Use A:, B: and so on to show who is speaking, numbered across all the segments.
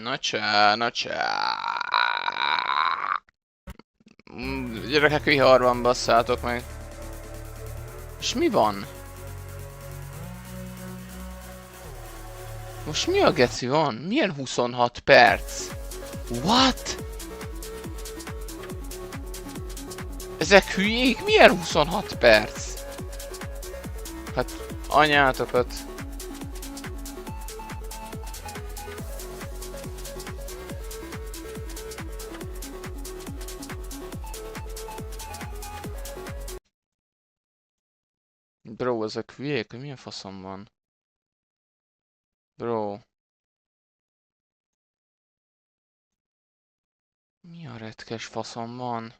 A: Na csá, na csá. Gyerekek, viharban basszátok meg. És mi van? Most mi a geci van? Milyen 26 perc? What? Ezek hülyék? Milyen 26 perc? Hát anyátokat. Bro, ezek hülyék, hogy milyen faszom van? Bro. Mi a retkes faszom van?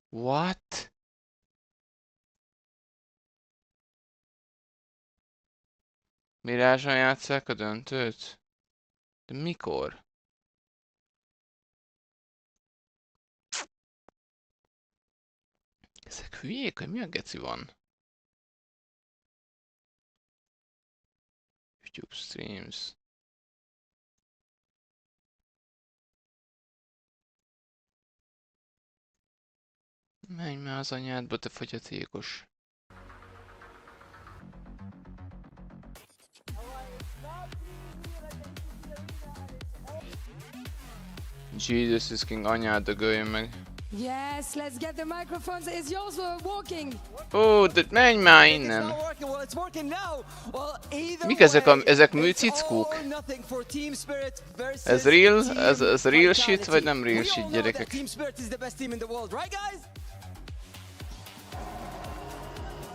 A: What? Mirázson játsszák a döntőt? De mikor? Ezek hülyék, hogy mi a geci van? YouTube streams. Menj már az anyádba, te fogyatékos. Jesus is king, anyád dögöljön meg.
B: Yes, let's get the microphones. It's yours, we're walking.
A: Ó, de menj már innen! Mik ezek műcickók? Ez real? Ez real shit, vagy nem real shit, gyerekek?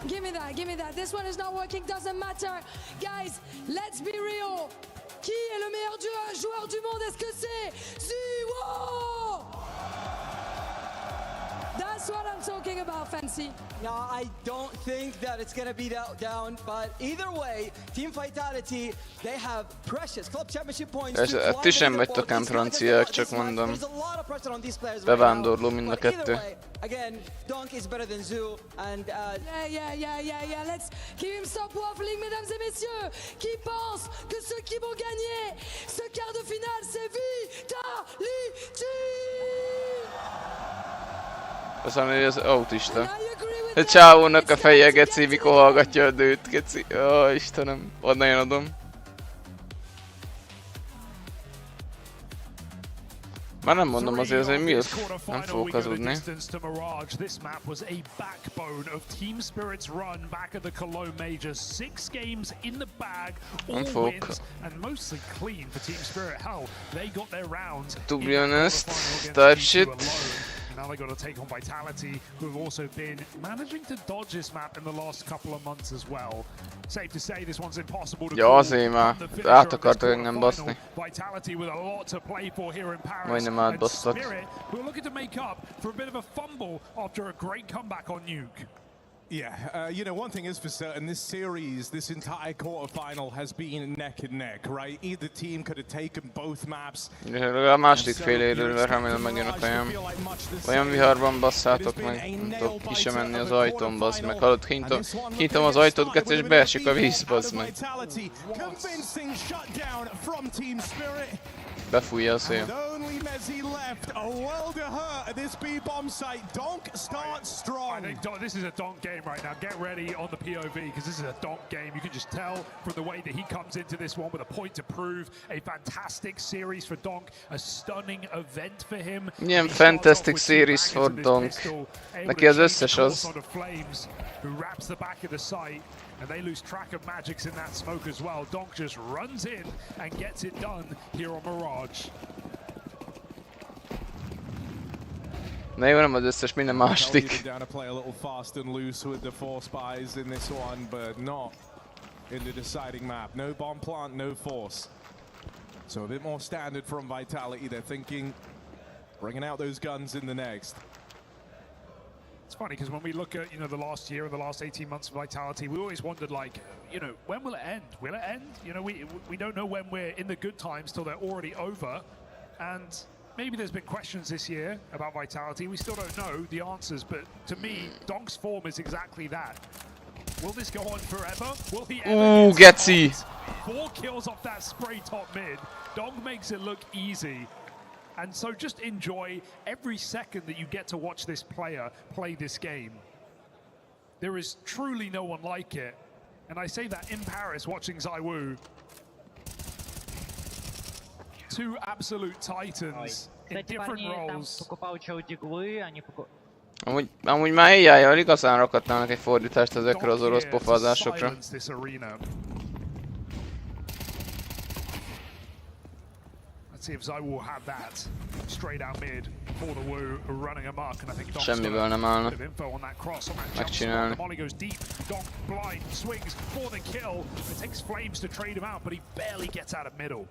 B: Give me that. This one is not working, doesn't matter. Guys, let's be real. Qui est le meilleur joueur du monde? Est-ce que c'est Ziwo? That's what I'm talking about, Fancy.
C: No, I don't think that it's going to be down, but either way, Team Vitality, they have precious club championship points.
A: Ti sem vagytok ám franciák, csak mondom. Bevándorló mind a kettő.
C: Again, Donk is better than Zoo, and
B: Yeah. Let's keep him stop waffling, mesdames et messieurs, qui pensent que ceux qui vont gagner ce quart de finale, c'est Vitality.
A: Aztán, hogy az autista. A csávónak a feje, geci, mikor hallgatja a dőt, geci. Ó, Istenem, ad nagyon adom. Már nem mondom azért, hogy MILF, nem fogok hazudni. Nem fogok. To be honest, type shit.
D: Now they got to take on Vitality, who have also been managing to dodge this map in the last couple of months as well. Safe to say this one's impossible to
A: Ja, azért már át akartak engem baszni.
D: Vitality with a lot to play for here in Paris.
A: Majdnem átbasztak.
D: We're looking to make up for a bit of a fumble after a great comeback on Nuke.
E: Yeah, you know, one thing is for certain, this series, this entire quarterfinal has been neck and neck, right? Either team could have taken both maps.
A: A második fél idővel remélem megjön a kajám. Olyan viharban basszátok meg, nem tudok ki sem menni az ajtón, bassz meg. Hallod, kinyitom az ajtót, geci, és beesik a víz, bassz meg. Befújja a szél.
D: I think this is a Donk game right now. Get ready on the POV because this is a Donk game. You can just tell from the way that he comes into this one with a point to prove. A fantastic series for Donk, a stunning event for him.
A: Milyen fantastic series for Donk. Neki az összes az.
D: Who wraps the back of the site, and they lose track of magics in that smoke as well. Donk just runs in and gets it done here on Mirage.
A: Na jó, nem az összes, minden második.
E: Down to play a little fast and loose with the 4 spies in this one, but not in the deciding map. No bomb plant, no force. So a bit more standard from Vitality. They're thinking, bringing out those guns in the next.
D: It's funny because when we look at, you know, the last year and the last 18 months of Vitality, we always wondered, like, you know, when will it end? Will it end? You know, we don't know when we're in the good times till they're already over. And maybe there's been questions this year about Vitality. We still don't know the answers, but to me, Donk's form is exactly that. Will this go on forever? Will he
A: Ooh,
D: ever get
A: Getsy.
D: stopped? 4 kills off that spray top mid. Dong makes it look easy. And so just enjoy every second that you get to watch this player play this game. There is truly no one like it. And I say that in Paris watching ZywOo. 2 absolute titans in
F: Кстати,
D: different
F: парни там
D: roles.
F: покупал чел диглы, они покупали...
A: Amúgy már AI-jal igazán rakhatnának egy fordítást ezekre az
D: Dong
A: orosz
D: here to
A: pofázásokra.
D: silence this arena. Let's see if ZywOo will have that straight out mid for the Woo running amok, and I think Dong's
A: Semmiből nem állna
D: got a bit of info on that cross on that jump spot.
A: megcsinálni.
D: The molly goes deep. Dong blind swings for the kill. It takes Flames to trade him out, but he barely gets out of middle.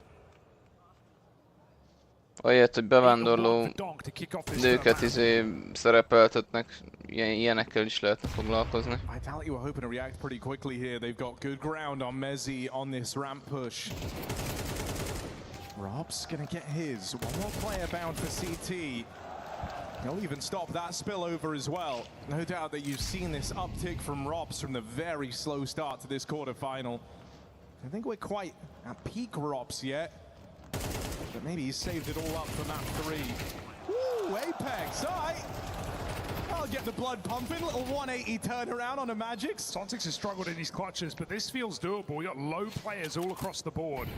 A: Olyat, hogy bevándorló
D: Dong to kick off this
A: nőket
D: third
A: szerepeltetnek, ilyenekkel is lehetne foglalkozni.
E: Vitality were hoping to react pretty quickly here. They've got good ground on Mezzi on this ramp push. Rob's gonna get his. One more player bound for CT. He'll even stop that spillover as well. No doubt that you've seen this uptick from Robs from the very slow start to this quarterfinal. I think we're quite at peak Robs yet. But maybe he's saved it all up for map 3. Woo, Apex, all right. I'll get the blood pumping, little 180 turnaround on a Magix.
D: Sontix has struggled in these clutches, but this feels doable. We got low players all across the board.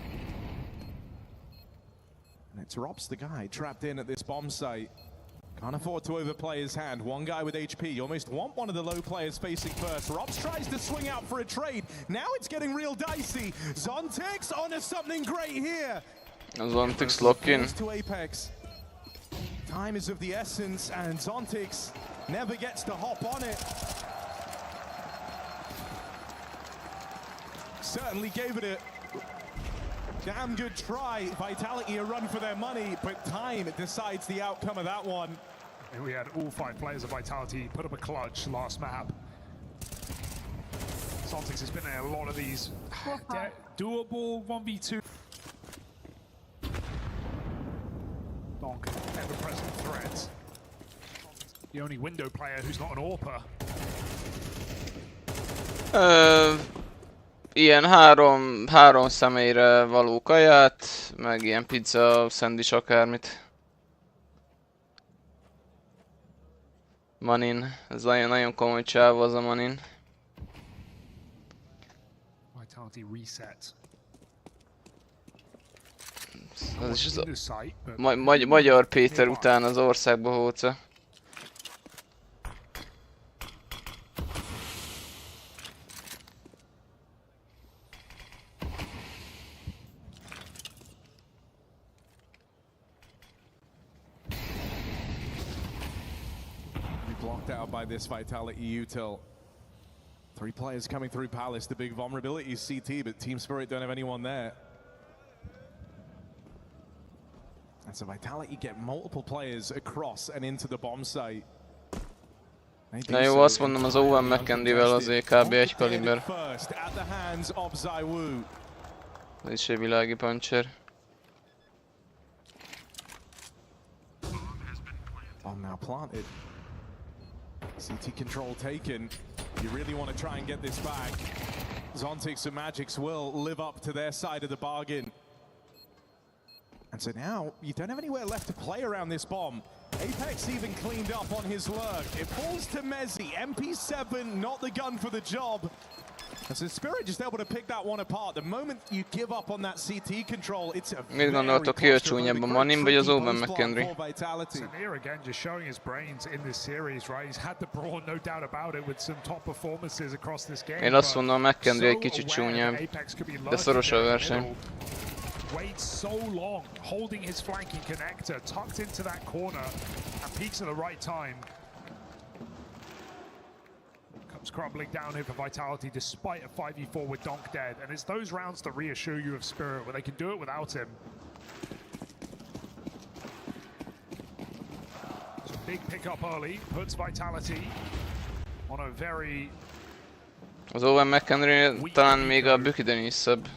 E: And it's Robs the guy trapped in at this bomb site. Can't afford to overplay his hand. One guy with HP. You almost want one of the low players facing first. Robs tries to swing out for a trade. Now it's getting real dicey. Zontix onto something great here.
A: Zontix lock-in.
E: To Apex. Time is of the essence, and Zontix never gets to hop on it. Certainly gave it a damn good try. Vitality a run for their money, but time decides the outcome of that one.
D: And we had all 5 players of Vitality put up a clutch last map. Sontix has been in a lot of these doable 1v2. Donk, ever-present threat. The only window player who's not an AWPer.
A: Ilyen három személyre való kaját, meg ilyen pizza, szendvics, akármit. Manin, ez nagyon komoly csáv az a Manin.
D: Vitality reset.
A: Ez is az
D: In sight, but
A: Magyar Péter után az országba hóca.
E: Blocked out by this Vitality util. 3 players coming through Palace. The big vulnerability is CT, but Team Spirit don't have anyone there. And so Vitality get multiple players across and into the bomb site.
A: Na jó, azt mondom, az Owen McKendy-vel azért kb. Egy kaliber. Ez is egy világi puncher.
E: Bomb now planted. CT control taken. You really want to try and get this back. Zontix and Magix will live up to their side of the bargain. And so now, you don't have anywhere left to play around this bomb. Apex even cleaned up on his lurk. It falls to Mezzi. MP7, not the gun for the job. And so Spirit just able to pick that one apart. The moment you give up on that CT control, it's a
A: Mit gondoltok, ki a csúnyabb, a Manin vagy az Owen McKenry?
D: Samir again just showing his brains in this series, right? He's had the brawn, no doubt about it, with some top performances across this game.
A: Én azt mondom, a McKenry egy kicsit csúnyább, de szoros a verseny.
D: Waits so long, holding his flanking connector, tucked into that corner, and peaks at the right time. Comes crumbling down here for Vitality despite a 5v4 with Donk dead. And it's those rounds that reassure you of Spirit, where they can do it without him. So big pickup early, puts Vitality on a very...
A: Az Owen McKenry talán még a Bükiden is szebb.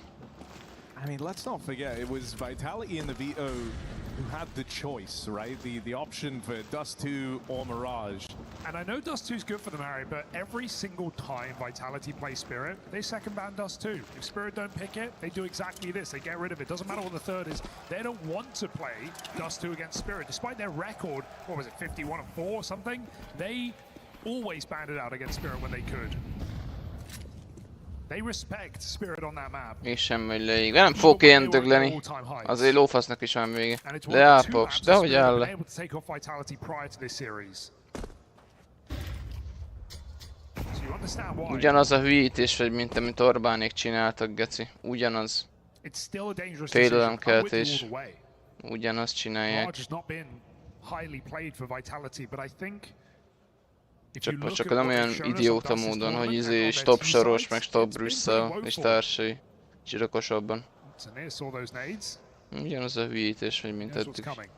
E: I mean, let's not forget, it was Vitality and the Veto who had the choice, right? The option for Dust 2 or Mirage.
D: And I know Dust 2 is good for them, Harry, but every single time Vitality plays Spirit, they second ban Dust 2. If Spirit don't pick it, they do exactly this. They get rid of it. Doesn't matter what the third is. They don't want to play Dust 2 against Spirit. Despite their record, what was it, 51-4 or something? They always banned it out against Spirit when they could. They respect Spirit on that map.
A: És semmi lejég. Nem fogok ilyen dögleni. Azért lófasznak is van vége. Leállpoks, de hogy áll le. Ugyanaz a hülyítés vagy, mint Orbánék csináltak, geci. Ugyanaz. Félelemkeltés. Ugyanazt csinálják. Csak nem olyan idióta módon, hogy stop soros, meg stop Brüsszel és társai. Csirokosabban. Ugyanaz a hülyítés vagy, mint eddig.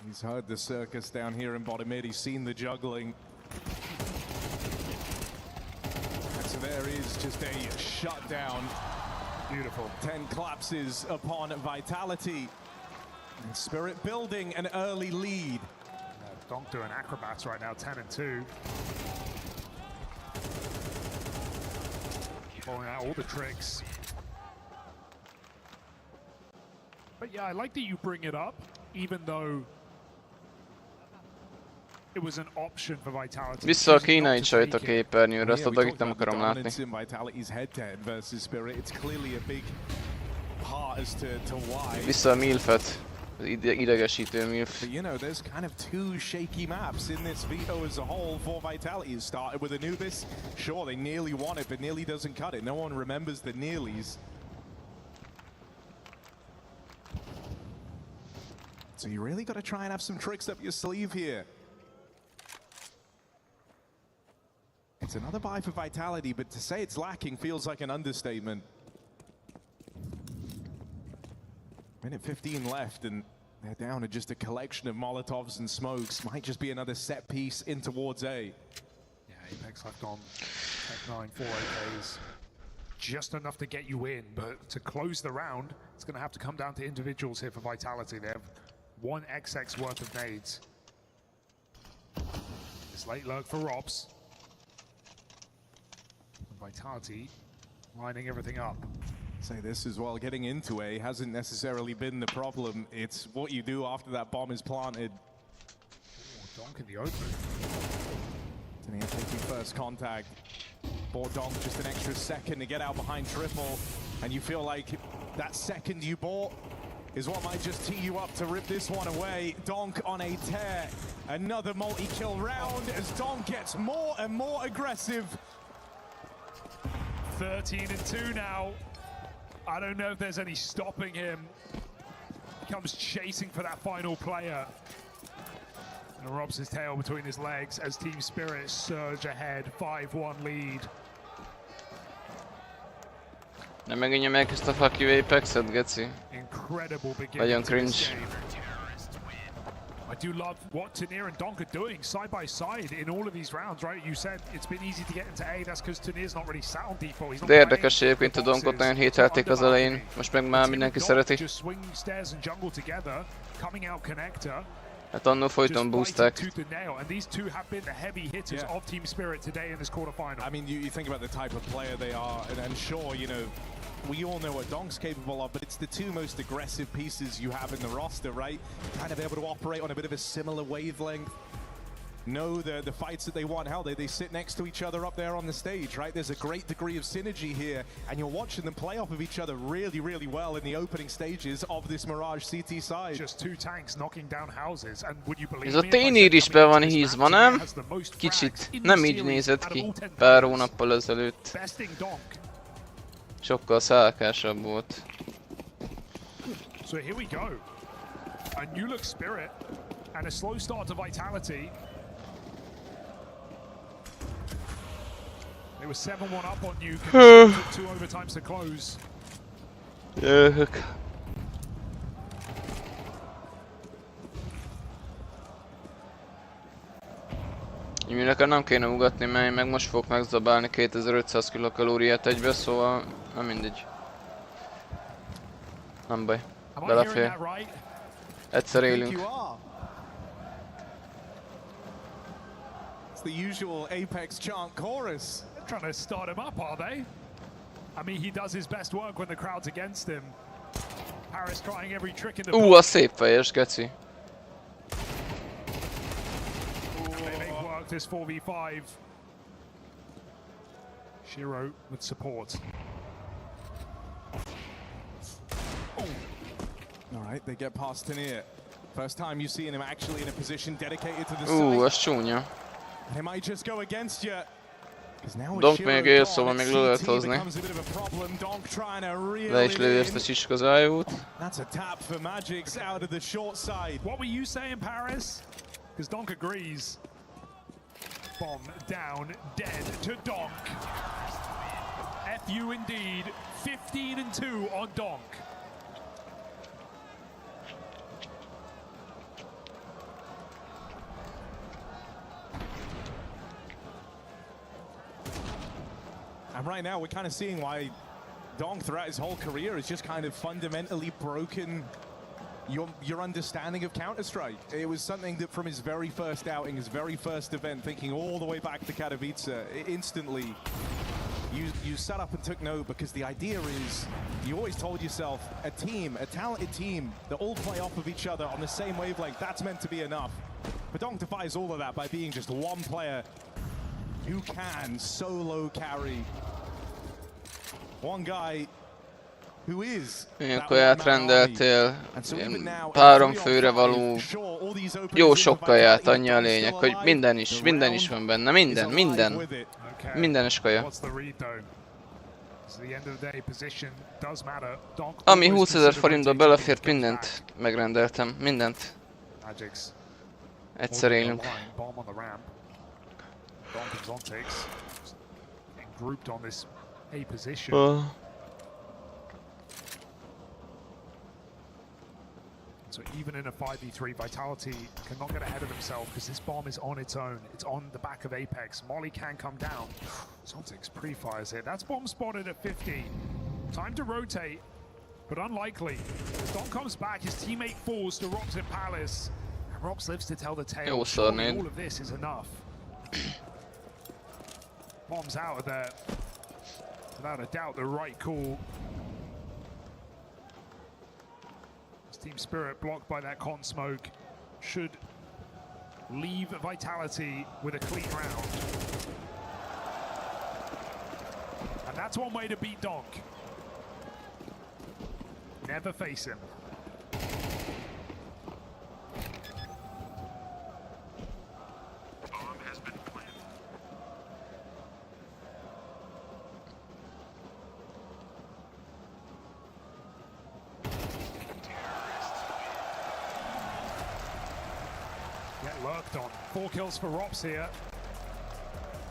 E: He's heard the circus down here in bottom mid. He's seen the juggling. And so there is just a shutdown.
D: Beautiful.
E: 10 collapses upon Vitality. And Spirit building an early lead.
D: Donk doing acrobats right now, 10-2. Pulling out all the tricks. But yeah, I like that you bring it up, even though it was an option for Vitality.
A: Vissza a kínai csajt a képernyőre, azt a dagit nem akarom látni. Vissza a milfet. Az idegesítő milf.
E: But you know, there's kind of two shaky maps in this veto as a whole for Vitality. It started with Anubis. Sure, they nearly won it, but nearly doesn't cut it. No one remembers the nearlies. So you really got to try and have some tricks up your sleeve here. It's another buy for Vitality, but to say it's lacking feels like an understatement. Minute 15 left, and they're down to just a collection of Molotovs and smokes. Might just be another set piece in towards A.
D: Yeah, Apex left on Tech 9, 4 AKs. Just enough to get you in, but to close the round, it's going to have to come down to individuals here for Vitality. They have 1 XX worth of nades. This late lurk for Robs. Vitality lining everything up.
E: Say this as well, getting into A hasn't necessarily been the problem. It's what you do after that bomb is planted.
D: Oh, Donk in the open.
E: Tania taking first contact. For Donk, just an extra second to get out behind triple. And you feel like that second you bought is what might just tee you up to rip this one away. Donk on a tear. Another multi-kill round as Donk gets more and more aggressive.
D: 13-2 now. I don't know if there's any stopping him. He comes chasing for that final player. And robs his tail between his legs as Team Spirit surge ahead, 5-1 lead.
A: Nem megint meg ezt a fuck you Apex-et, geci.
D: Incredible beginning
A: Nagyon
D: to this
A: cringe.
D: game. I do love what Tania and Donk are doing side by side in all of these rounds, right? You said it's been easy to get into A, that's because Tania's not really sat on default. He's not
A: De érdekes egyébként a Donkot nagyon hételték az elején. Most meg már mindenki szereti.
D: Just swing stairs and jungle together, coming out connector.
A: Hát annól folyton boosták.
D: And these two have been the heavy hitters of Team Spirit today in this quarterfinal.
E: I mean, you think about the type of player they are, and sure, you know, we all know what Donk's capable of, but it's the two most aggressive pieces you have in the roster, right? Kind of able to operate on a bit of a similar wavelength. Know the fights that they want. Hell, they sit next to each other up there on the stage, right? There's a great degree of synergy here, and you're watching them play off of each other really, really well in the opening stages of this Mirage CT side.
D: Just two tanks knocking down houses, and would you believe
A: Ez a tényír is be van hízva, nem? Kicsit nem így nézett ki pár hónappal ezelőtt. Sokkal szálkásabb volt.
D: So here we go. A new look Spirit and a slow start to Vitality. They were 7-1 up on you. Took 2 overtimes to close.
A: Nekem nem kéne ugatni, mert meg most fogok megzabálni 2500 kilokalóriát egybe, szóval nem mindegy. Nem baj. Belefér. Egyszer
E: I think
A: élünk.
E: you are. It's the usual Apex chant chorus.
D: They're trying to start him up, are they? I mean, he does his best work when the crowd's against him. Paris trying every trick in the book.
A: A szép fejes, geci.
D: They've worked this 4v5. Shiro with support.
E: All right, they get past Tanir. First time you've seen him actually in a position dedicated to the side.
A: Az csúnya.
E: They might just go against you.
A: Donk még él, szóval még le lehet hozni. Le is lövi ezt a csiskazájót.
E: That's a tap for Magic's out of the short side.
D: What were you saying, Paris? Because Donk agrees. Bomb down, dead to Donk. FU indeed, 15-2 on Donk.
E: And right now, we're kind of seeing why Donk throughout his whole career has just kind of fundamentally broken your understanding of Counter-Strike. It was something that from his very first outing, his very first event, thinking all the way back to Katowice, instantly you sat up and took note, because the idea is, you always told yourself, a team, a talented team that all play off of each other on the same wavelength, that's meant to be enough. But Donk defies all of that by being just one player who can solo carry. One guy who is
A: Akkor átrendeltél ilyen 3 főre való, jó sok kaját, annyi a lényeg, hogy minden is van benne, mindenes kaja. Ami 20 000 forintba belefért, mindent megrendeltem, mindent. Egyszer élünk.
D: So even in a 5v3, Vitality cannot get ahead of themselves because this bomb is on its own. It's on the back of Apex. Molly can come down. Zontics pre-fires here. That's bomb spotted at 50. Time to rotate, but unlikely. As Don comes back, his teammate falls to Rops in Palace. And Rops lives to tell the tale. Surely all of this is enough. Bomb's out of there. Without a doubt, the right call. Team Spirit blocked by that con smoke should leave Vitality with a clean round. And that's one way to beat Donk. Never face him. Lurked on. 4 kills for Rops here.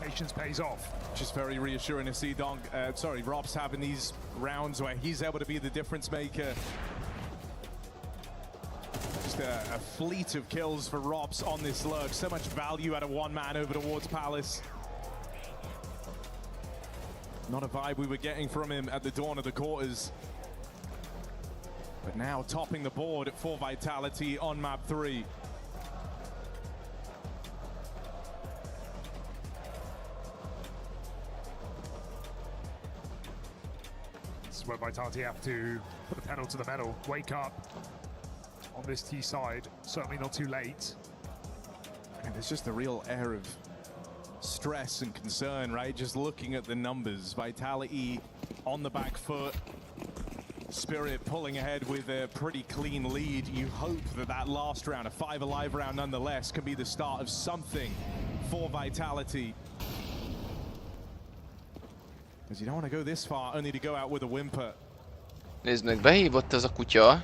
D: Patience pays off.
E: Just very reassuring to see Rops having these rounds where he's able to be the difference maker. Just a fleet of kills for Rops on this lurk. So much value out of one man over towards Palace. Not a vibe we were getting from him at the dawn of the quarters. But now topping the board for Vitality on map 3.
D: Where Vitality have to put the pedal to the metal, wake up on this T side, certainly not too late.
E: And there's just a real air of stress and concern, right? Just looking at the numbers. Vitality on the back foot, Spirit pulling ahead with a pretty clean lead. You hope that that last round, a 5 alive round nonetheless, can be the start of something for Vitality. Because you don't want to go this far, only to go out with a whimper.
A: Nézd meg, behívott ez a kutya.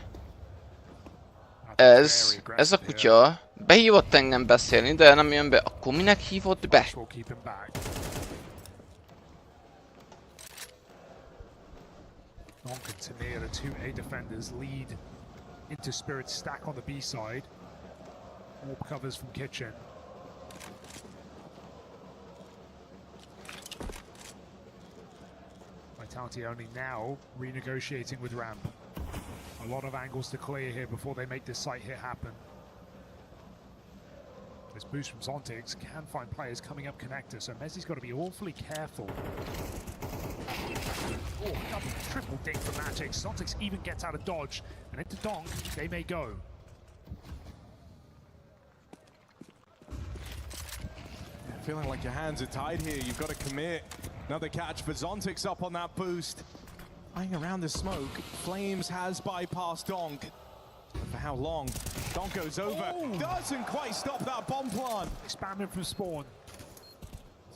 A: Ez a kutya behívott engem beszélni, de nem jön be. Akkor minek hívott be?
D: Donk and Tanir, the 2 A defenders, lead into Spirit's stack on the B side. Orb covers from Kitchen. Vitality only now renegotiating with Ramp. A lot of angles to clear here before they make this site hit happen. This boost from Zontix can find players coming up connector, so Mezzi's got to be awfully careful. Oh, double, triple ding for Magic. Zontix even gets out of dodge, and into Donk, they may go.
E: Feeling like your hands are tied here. You've got to commit. Another catch for Zontix up on that boost. Flying around the smoke. Flames has bypassed Donk. For how long? Donk goes over.
D: Oh.
E: Doesn't quite stop that bomb plant.
D: Spamming from spawn.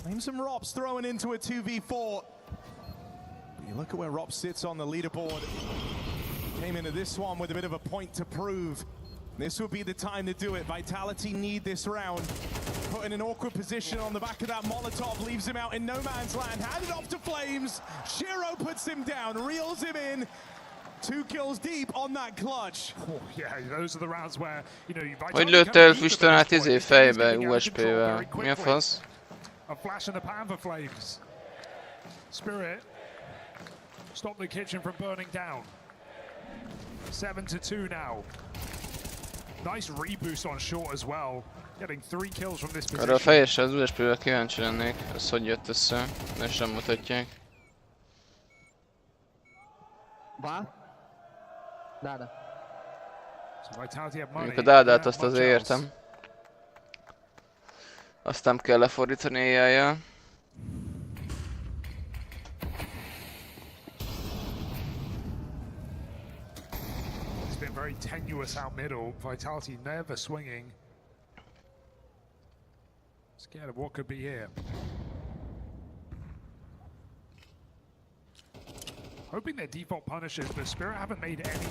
E: Flames and Rops throwing into a 2v4. But you look at where Rops sits on the leaderboard. Came into this one with a bit of a point to prove. This would be the time to do it. Vitality need this round. Put in an awkward position on the back of that Molotov, leaves him out in no man's land. Handed off to Flames. Shiro puts him down, reels him in. 2 kills deep on that clutch.
D: Oh, yeah, those are the rounds where, you know,
A: Hogy lőtt el füstönát izé fejbe, USP-vel. Mi a fasz?
D: A flash in the pan for Flames. Spirit, stop the kitchen from burning down. 7-2 now. Nice reboost on short as well. Getting 3 kills from this position.
A: Arra a fejésre az USP-vel kíváncsi lennék, ez hogy jött össze, de sem mutatják.
F: Да.
D: So Vitality have money.
A: Mondjuk a Dádát azt azért értem. Azt nem kell lefordítani AI-jal.
D: It's been very tenuous out middle. Vitality never swinging. Scared of what could be here. Hoping their default punishes, but Spirit haven't made any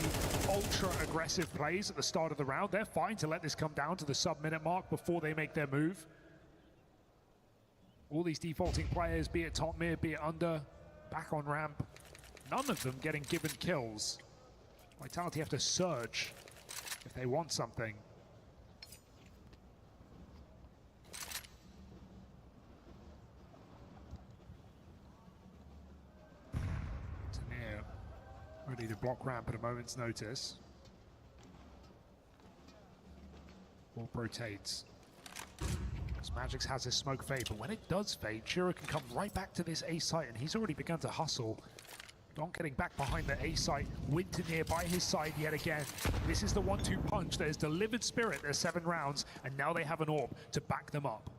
D: ultra-aggressive plays at the start of the round. They're fine to let this come down to the sub-minute mark before they make their move. All these defaulting players, be it top mid, be it under, back on ramp, none of them getting given kills. Vitality have to surge if they want something. Ready to block ramp at a moment's notice. Warp rotates. Because Magix has his smoke fade, but when it does fade, Shiro can come right back to this A site, and he's already begun to hustle. Donk getting back behind the A site, Winterneer by his side yet again. This is the 1-2 punch that has delivered Spirit their 7 rounds, and now they have an orb to back them up.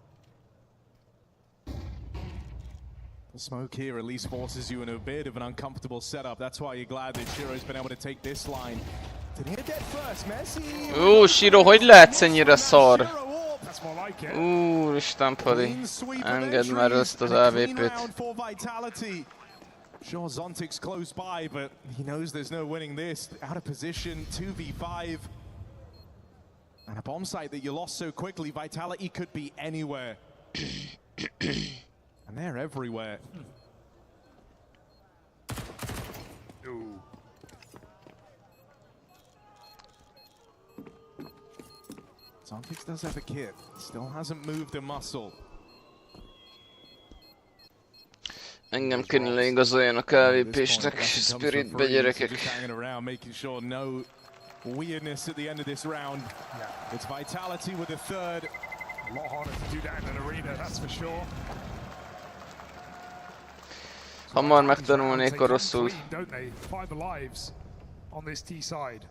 E: The smoke here at least forces you in a bit of an uncomfortable setup. That's why you're glad that Shiro's been able to take this line. Dead first, Messi.
A: Shiro, hogy lehetsz ennyire szar?
D: That's more like it.
A: Úristen, Pali. Engedd már ezt az AWP-t.
E: Sure, Zontix close by, but he knows there's no winning this. Out of position, 2v5. And a bomb site that you lost so quickly. Vitality could be anywhere. And they're everywhere.
D: Ooh.
E: Zontix does have a kit. Still hasn't moved a muscle.
A: Engem kéne leigazoljanak AWP-snek Spiritbe, gyerekek.
E: Making sure no weirdness at the end of this round. It's Vitality with a third.
D: A lot harder to do that in an arena, that's for sure.
A: Hamar megtanulnék oroszul.
D: Don't they? 5 lives on this T side.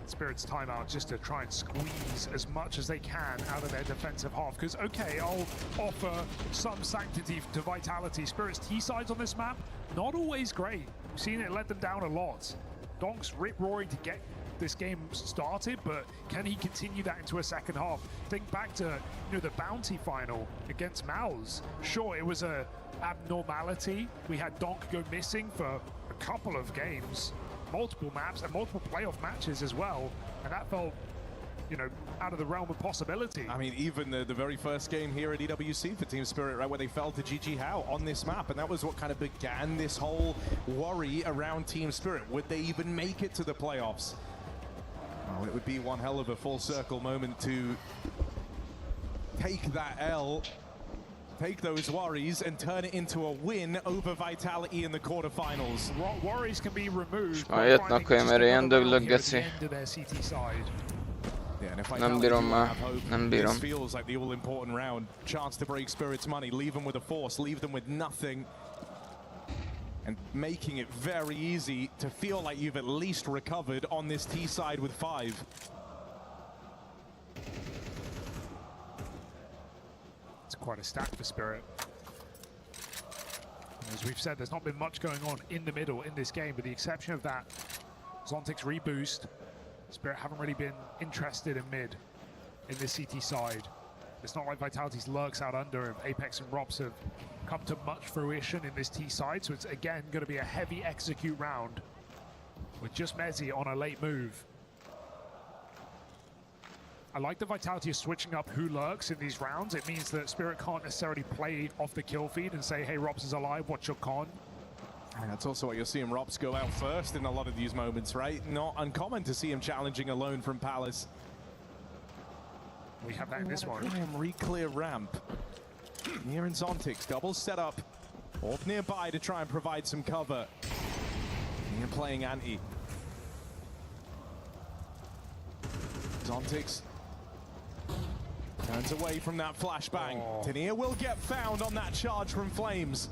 D: Spirit's timeout just to try and squeeze as much as they can out of their defensive half. Because, okay, I'll offer some sanctity to Vitality. Spirit's T-sides on this map, not always great. We've seen it let them down a lot. Donk's rip-roaring to get this game started, but can he continue that into a second half? Think back to, you know, the Bounty final against Maus. Sure, it was a abnormality. We had Donk go missing for a couple of games. Multiple maps and multiple playoff matches as well, and that felt, you know, out of the realm of possibility.
E: I mean, even the very first game here at EWC for Team Spirit, right, where they fell to GG How on this map, and that was what kind of began this whole worry around Team Spirit. Would they even make it to the playoffs? Well, it would be one hell of a full circle moment to take that L. take those worries and turn it into a win over Vitality in the quarterfinals.
D: Worries can be removed.
A: Már jött akkor, mert ilyen döglök, geci.
E: Yeah, and if
A: Nem bírom már, nem bírom.
E: this feels like the all-important round. Chance to break Spirit's money, leave them with a force, leave them with nothing. And making it very easy to feel like you've at least recovered on this T side with 5.
D: It's quite a stack for Spirit. As we've said, there's not been much going on in the middle in this game, with the exception of that Zontic's reboost. Spirit haven't really been interested in mid in this CT side. It's not like Vitality's lurks out under him. Apex and Robs have come to much fruition in this T side, so it's again going to be a heavy execute round with just Mezzi on a late move. I like the Vitality of switching up who lurks in these rounds. It means that Spirit can't necessarily play off the kill feed and say, hey, Robs is alive, what's your con?
E: And that's also what you're seeing Robs go out first in a lot of these moments, right? Not uncommon to see him challenging alone from Palace.
D: We have that in this one.
E: Re-clear ramp. Near and Zontix, double setup. Off nearby to try and provide some cover. Near playing anti. Zontix turns away from that flashbang. Tania will get found on that charge from Flames.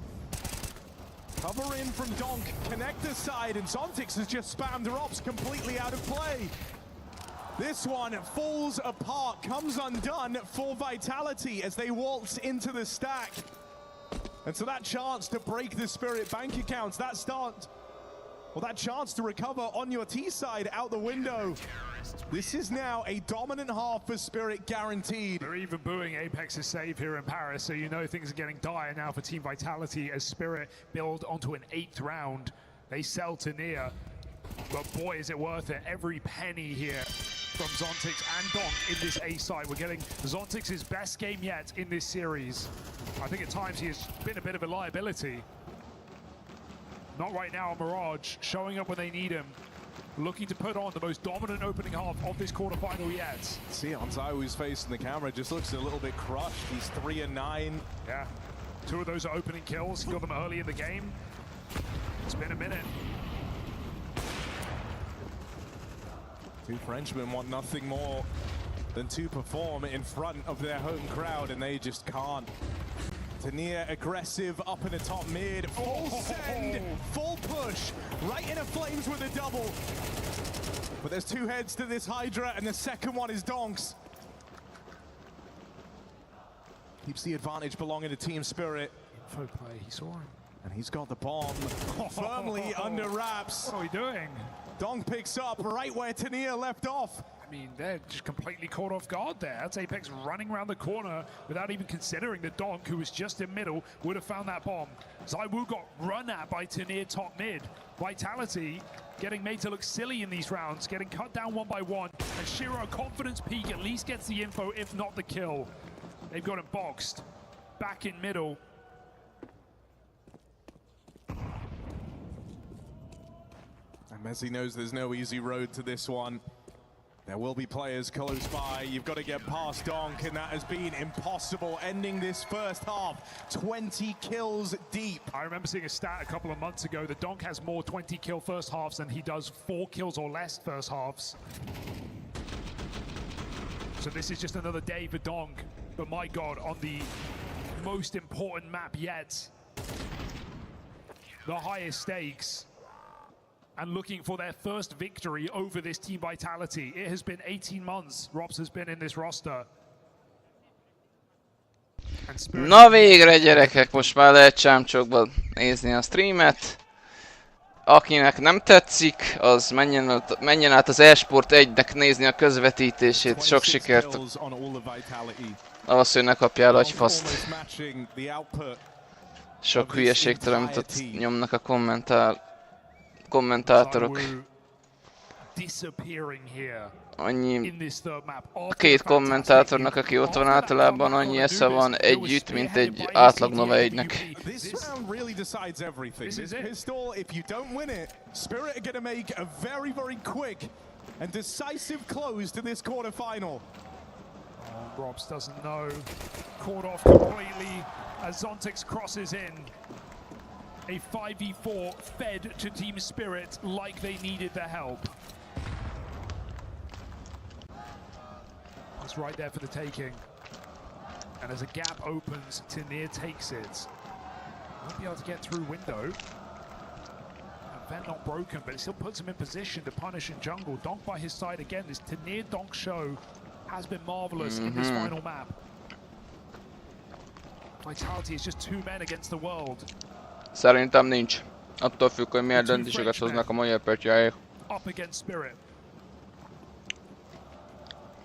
E: Cover in from Donk, connector side, and Zontix has just spammed Robs completely out of play. This one falls apart, comes undone for Vitality as they waltz into the stack. And so that chance to break the Spirit bank accounts, that start, well, that chance to recover on your T side out the window. This is now a dominant half for Spirit guaranteed.
D: They're even booing Apex's save here in Paris, so you know things are getting dire now for Team Vitality as Spirit build onto an 8th round. They sell to Nia, but boy is it worth it. Every penny here from Zontix and Donk in this A side. We're getting Zontix's best game yet in this series. I think at times he has been a bit of a liability. Not right now, Mirage showing up when they need him. Looking to put on the most dominant opening half of this quarterfinal yet.
E: See, Onzai, who's facing the camera, just looks a little bit crushed. He's 3 and 9.
D: Yeah, 2 of those are opening kills. He got them early in the game. It's been a minute.
E: 2 Frenchmen want nothing more than to perform in front of their home crowd, and they just can't. Tania aggressive up in the top mid, full send, full push, right into Flames with a double. But there's 2 heads to this Hydra, and the second one is Donks. Keeps the advantage belonging to Team Spirit.
D: Info play, he saw him.
E: And he's got the bomb firmly under wraps.
D: What are we doing?
E: Donk picks up right where Tania left off.
D: I mean, they're just completely caught off guard there. That's Apex running around the corner without even considering that Donk, who was just in middle, would have found that bomb. Zaiwu got run at by Tania top mid. Vitality getting made to look silly in these rounds, getting cut down one by one. And Shiro, confidence peak, at least gets the info, if not the kill. They've got him boxed. Back in middle.
E: And Messi knows there's no easy road to this one. There will be players close by. You've got to get past Donk, and that has been impossible, ending this first half 20 kills deep.
D: I remember seeing a stat a couple of months ago that Donk has more 20 kill first halves than he does 4 kills or less first halves. So this is just another day for Donk. But my God, on the most important map yet, the highest stakes, and looking for their first victory over this Team Vitality. It has been 18 months Robs has been in this roster.
A: Na végre gyerekek, most már lehet csámcsokba nézni a streamet. Akinek nem tetszik, az menjen át az eSport 1-nek nézni a közvetítését. Sok sikert ahhoz, hogy ne kapjál agyfaszt. Sok hülyeségtelen, amit ott nyomnak a kommentátorok. Annyi a 2 kommentátornak, aki ott van, általában annyi esze van együtt, mint egy átlag Nova 1-nek.
D: Oh, Robs doesn't know. Caught off completely as Zontix crosses in. A 5v4 fed to Team Spirit like they needed the help. It's right there for the taking. And as a gap opens, Tenier takes it. Won't be able to get through window. Vent not broken, but it still puts him in position to punish in jungle. Donk by his side again. This Tenier Donk show has been marvelous in this final map. Vitality is just two men against the world.
A: Szerintem nincs. Attól függ, hogy milyen döntéseket hoznak a magyar pöttyáik.
D: Up against Spirit.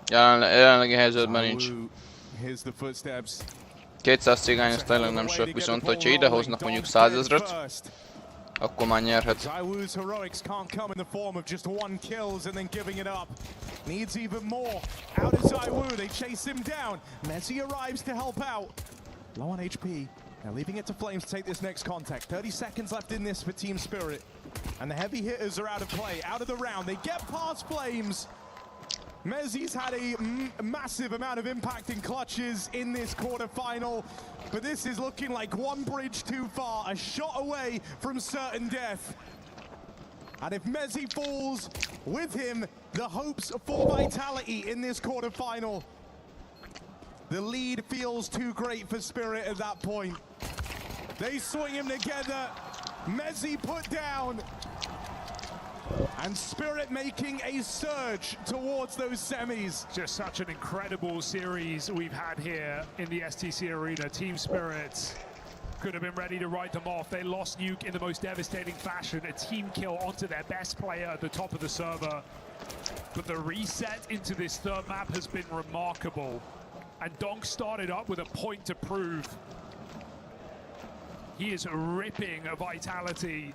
A: Jelenlegi helyzetben nincs.
E: Here's the footsteps.
A: 200 cigány az tényleg nem sok, viszont hogyha ide hoznak mondjuk 100 000-et, akkor már nyerhet.
E: ZywOo's heroics can't come in the form of just one kills and then giving it up. Needs even more. Out of ZywOo, they chase him down. Messi arrives to help out. Low on HP. They're leaving it to Flames to take this next contact. 30 seconds left in this for Team Spirit. And the heavy hitters are out of play, out of the round. They get past Flames. Mezzi's had a massive amount of impact in clutches in this quarterfinal, but this is looking like one bridge too far, a shot away from certain death. And if Mezzi falls, with him, the hopes for Vitality in this quarterfinal. The lead feels too great for Spirit at that point. They swing him together, Mezzi put down, and Spirit making a surge towards those semis.
D: Just such an incredible series we've had here in the STC Arena. Team Spirit could have been ready to write them off. They lost Nuke in the most devastating fashion. A team kill onto their best player at the top of the server. But the reset into this third map has been remarkable. And Donk started up with a point to prove. He is ripping a Vitality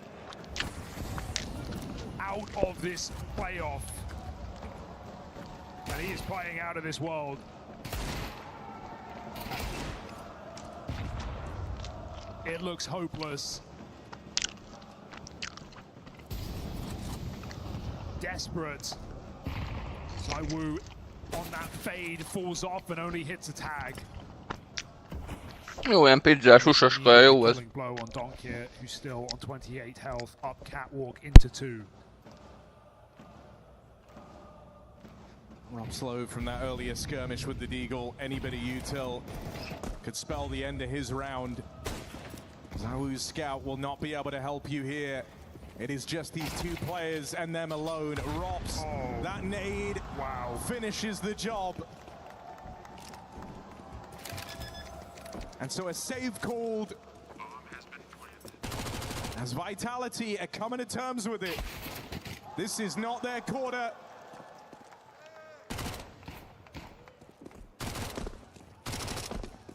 D: out of this playoff. And he is playing out of this world. It looks hopeless. Desperate. ZywOo on that fade falls off and only hits a tag.
A: Jó, ilyen pizzás, húsoskaja, jó ez.
D: Blow on Donk here, who's still on 28 health, up catwalk into 2.
E: Rob slow from that earlier skirmish with the Deagle. Any bit of util could spell the end of his round. ZywOo's scout will not be able to help you here. It is just these two players and them alone. Rops, that nade finishes the job. And so a save called as Vitality are coming to terms with it. This is not their quarter.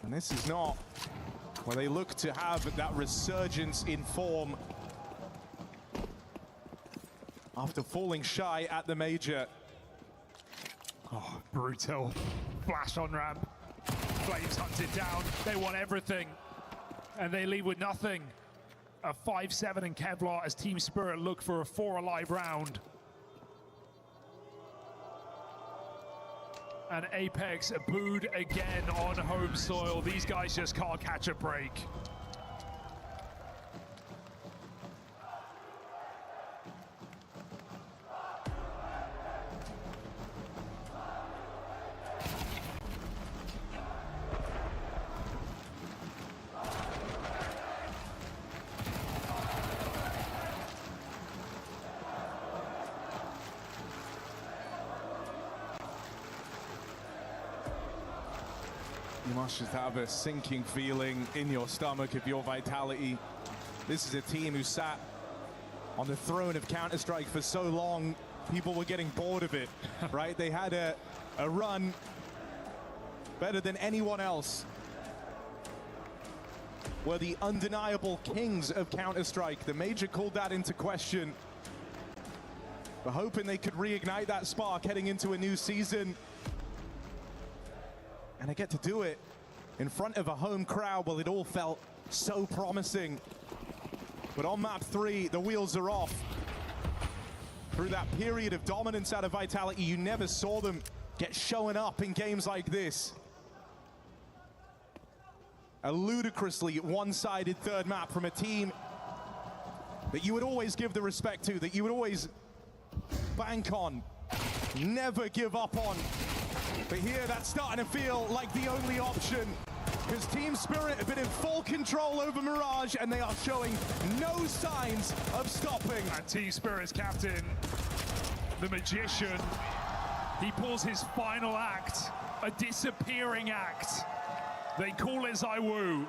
E: And this is not where they look to have that resurgence in form after falling shy at the major.
D: Oh, brutal. Flash on ramp. Flames hunted down. They want everything. And they leave with nothing. A 5-7 in Kevlar as Team Spirit look for a 4 alive round. And Apex booed again on home soil. These guys just can't catch a break.
E: You must just have a sinking feeling in your stomach if you're Vitality. This is a team who sat on the throne of Counter-Strike for so long, people were getting bored of it, right? They had a run better than anyone else. Were the undeniable kings of Counter-Strike. The major called that into question. We're hoping they could reignite that spark heading into a new season. And I get to do it in front of a home crowd. Well, it all felt so promising. But on map 3, the wheels are off. Through that period of dominance out of Vitality, you never saw them get showing up in games like this. A ludicrously one-sided third map from a team that you would always give the respect to, that you would always bank on, never give up on. But here that's starting to feel like the only option, because Team Spirit have been in full control over Mirage and they are showing no signs of stopping.
D: And Team Spirit's captain, the Magician, he pulls his final act, a disappearing act. They call it Zaiwu.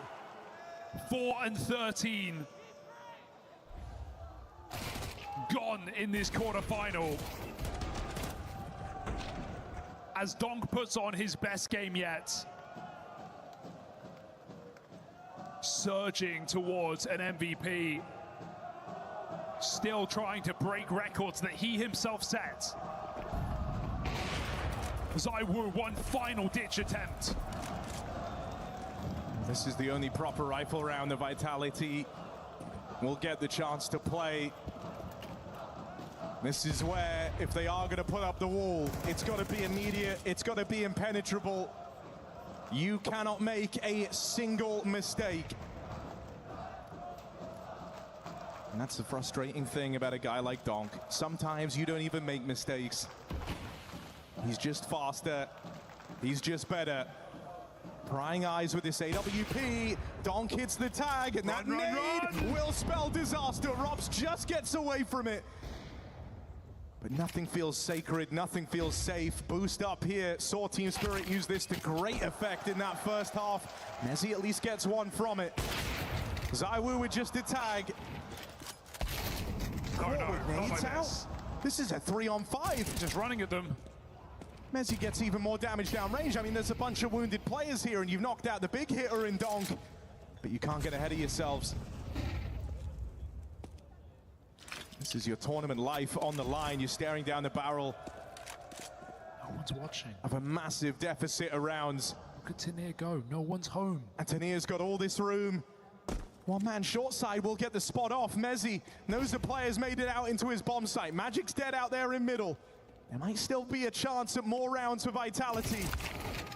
D: 4-13. Gone in this quarterfinal. As Donk puts on his best game yet. Surging towards an MVP. Still trying to break records that he himself set. Zaiwu, one final ditch attempt.
E: This is the only proper rifle round the Vitality will get the chance to play. This is where, if they are going to put up the wall, it's got to be immediate, it's got to be impenetrable. You cannot make a single mistake. And that's the frustrating thing about a guy like Donk. Sometimes you don't even make mistakes. He's just faster, he's just better. Prying eyes with this AWP. Donk hits the tag, and that nade will spell disaster. Robs just gets away from it. But nothing feels sacred, nothing feels safe. Boost up here. Saw Team Spirit use this to great effect in that first half. Mezzi at least gets one from it. Zaiwu with just a tag.
D: No,
E: Nades
D: not like
E: out. This is a 3-on-5.
D: Just running at them.
E: Mezzi gets even more damage downrange. I mean, there's a bunch of wounded players here, and you've knocked out the big hitter in Donk. But you can't get ahead of yourselves. This is your tournament life on the line. You're staring down the barrel
D: No one's watching.
E: of a massive deficit of rounds.
D: Look at Tanier go. No one's home.
E: And Tanier's got all this room. One man short side will get the spot off. Mezzi knows the player's made it out into his bomb site. Magic's dead out there in middle. There might still be a chance at more rounds for Vitality.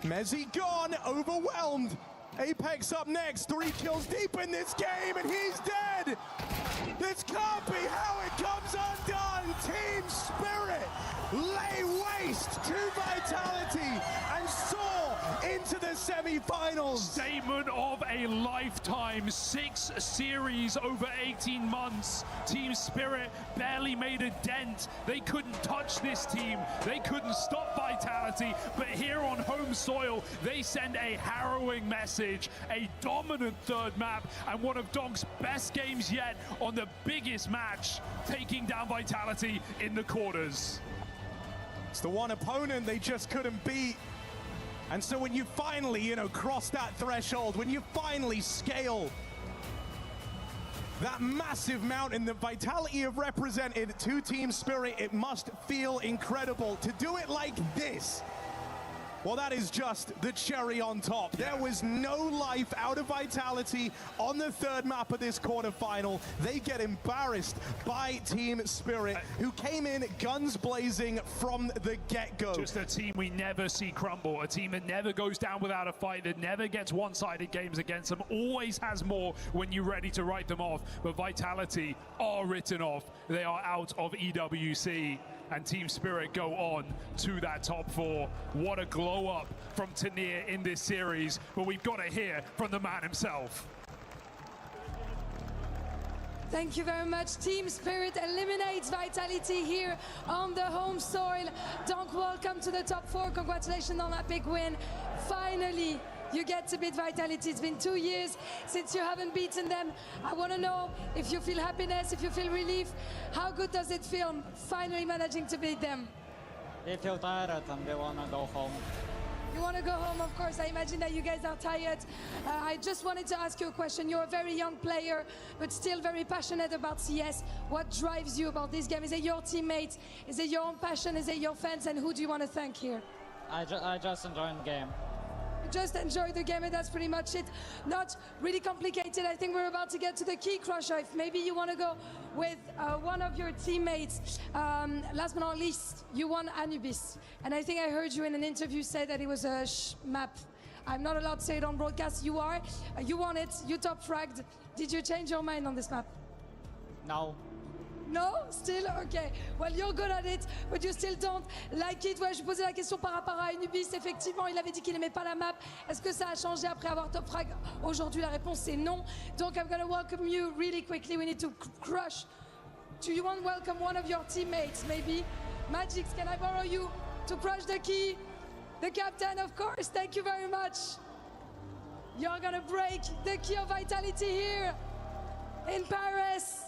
E: Mezzi gone, overwhelmed. Apex up next, 3 kills deep in this game, and he's dead. This can't be how it comes undone. Team Spirit lay waste to Vitality and soar into the semi-finals.
D: Statement of a lifetime. 6 series over 18 months. Team Spirit barely made a dent. They couldn't touch this team. They couldn't stop Vitality. But here on home soil, they send a harrowing message. A dominant third map and one of Donk's best games yet on the biggest match, taking down Vitality in the quarters.
E: It's the one opponent they just couldn't beat. And so when you finally, cross that threshold, when you finally scale that massive mountain that Vitality have represented to Team Spirit, it must feel incredible. To do it like this, well, that is just the cherry on top. There was no life out of Vitality on the third map of this quarterfinal. They get embarrassed by Team Spirit, who came in guns blazing from the get-go.
D: Just a team we never see crumble, a team that never goes down without a fight, that never gets one-sided games against them, always has more when you're ready to write them off. But Vitality are written off. They are out of EWC. And Team Spirit go on to that top 4. What a glow up from Tanier in this series, but we've got to hear from the man himself.
B: Thank you very much. Team Spirit eliminates Vitality here on the home soil. Donk, welcome to the top 4. Congratulations on that big win. Finally, you get to beat Vitality. It's been 2 years since you haven't beaten them. I want to know if you feel happiness, if you feel relief. How good does it feel finally managing to beat them?
F: We feel tired and we want to go home.
B: You want to go home, of course. I imagine that you guys are tired. I just wanted to ask you a question. You're a very young player, but still very passionate about CS. What drives you about this game? Is it your teammates? Is it your own passion? Is it your fans? And who do you want to thank here?
F: I just enjoy the game.
B: just enjoy the game and that's pretty much it. Not really complicated. I think we're about to get to the key crusher. If maybe you want to go with one of your teammates. Last but not least, you won Anubis. And I think I heard you in an interview say that it was a map. I'm not allowed to say it on broadcast. You are. You won it. You top fragged. Did you change your mind on this map?
F: No.
B: No? Still? Okay. Well, you're good at it, but you still don't like it. Ouais, je posais la question par rapport à Anubis. Effectivement, il avait dit qu'il n'aimait pas la map. Est-ce que ça a changé après avoir top frag? Aujourd'hui, la réponse c'est non. Donc, I'm gonna welcome you really quickly. We need to crush. Do you want to welcome one of your teammates, maybe? Magix, can I borrow you to crush the key? The captain, of course. Thank you very much. You're gonna break the key of Vitality here in Paris,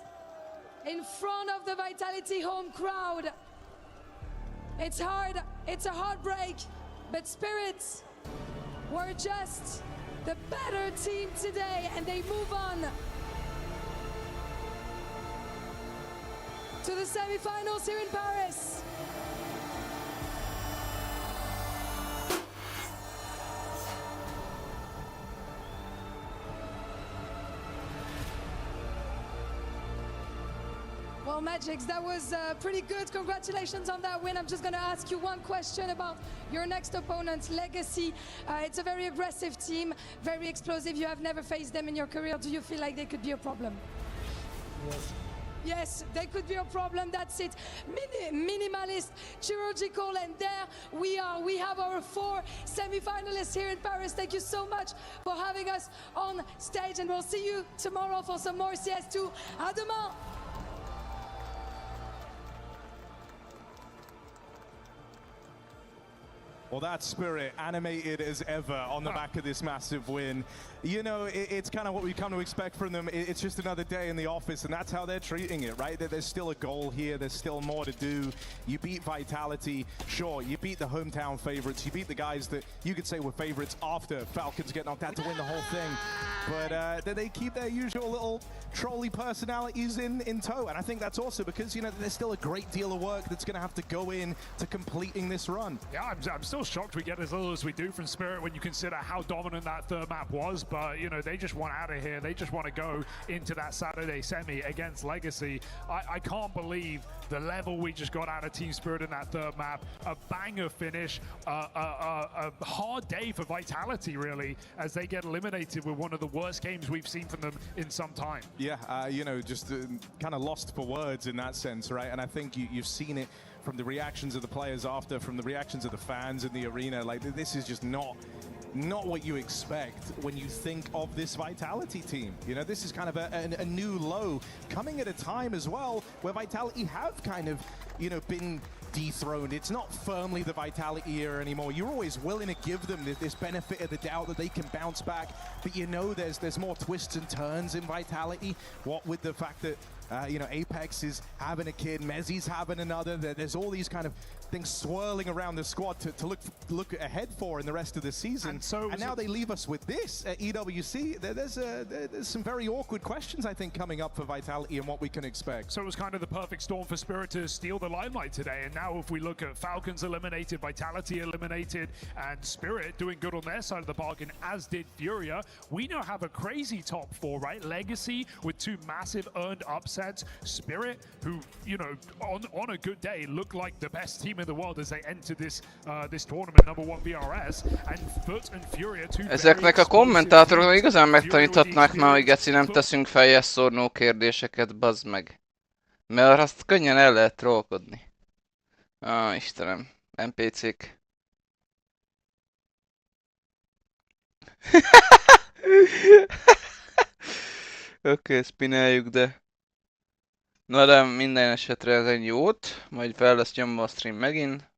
B: in front of the Vitality home crowd. It's hard, it's a heartbreak, but Spirits were just the better team today and they move on to the semi-finals here in Paris. Well, Magix, that was pretty good. Congratulations on that win. I'm just going to ask you one question about your next opponent, Legacy. It's a very aggressive team, very explosive. You have never faced them in your career. Do you feel like they could be a problem?
F: Yes.
B: Yes, they could be a problem. That's it. Minimalist, chirurgical, and there we are. We have our 4 semi-finalists here in Paris. Thank you so much for having us on stage, and we'll see you tomorrow for some more CS2. À demain!
E: Well, that Spirit, animated as ever on the back of this massive win. You know, it's kind of what we come to expect from them. It's just another day in the office, and that's how they're treating it, right? That there's still a goal here. There's still more to do. You beat Vitality, sure. You beat the hometown favorites. You beat the guys that you could say were favorites after Falcons get knocked out to win the whole thing. But they keep their usual little trolley personalities in tow, and I think that's also because, you know, there's still a great deal of work that's going to have to go in to completing this run.
D: Yeah, I'm still shocked we get as little as we do from Spirit when you consider how dominant that third map was, but you know, they just want out of here. They just want to go into that Saturday semi against Legacy. I can't believe the level we just got out of Team Spirit in that third map. A banger finish, a hard day for Vitality really, as they get eliminated with one of the worst games we've seen from them in some time.
E: Yeah, you know, just kind of lost for words in that sense, right? And I think you've seen it from the reactions of the players after, from the reactions of the fans in the arena. Like, this is just not what you expect when you think of this Vitality team. You know, this is kind of a new low, coming at a time as well where Vitality have kind of, you know, been dethroned. It's not firmly the Vitality era anymore. You're always willing to give them this benefit of the doubt that they can bounce back, but you know there's more twists and turns in Vitality. What with the fact that you know, Apex is having a kid, Mezzi's having another. There's all these kind of things swirling around the squad to look ahead for in the rest of the season. And now they leave us with this at EWC. There's some very awkward questions, I think, coming up for Vitality and what we can expect.
D: So it was kind of the perfect storm for Spirit to steal the limelight today. And now if we look at Falcons eliminated, Vitality eliminated, and Spirit doing good on their side of the bargain, as did Furia, we now have a crazy top 4, right? Legacy with 2 massive earned upsets. Spirit, who, you know, on a good day look like the best team in the world as they enter this tournament, number 1 BRS, and Foot and Furia, 2
A: Ezeknek a kommentátoroknak igazán megtaníthatnák már, hogy geci, nem teszünk fel yes or no kérdéseket, bazd meg. Mert azt könnyen el lehet trollkodni. Istenem, NPC-k. Oké, spineljuk, de... Na de minden esetre ez egy jót, majd fel lesz nyomva a stream megint.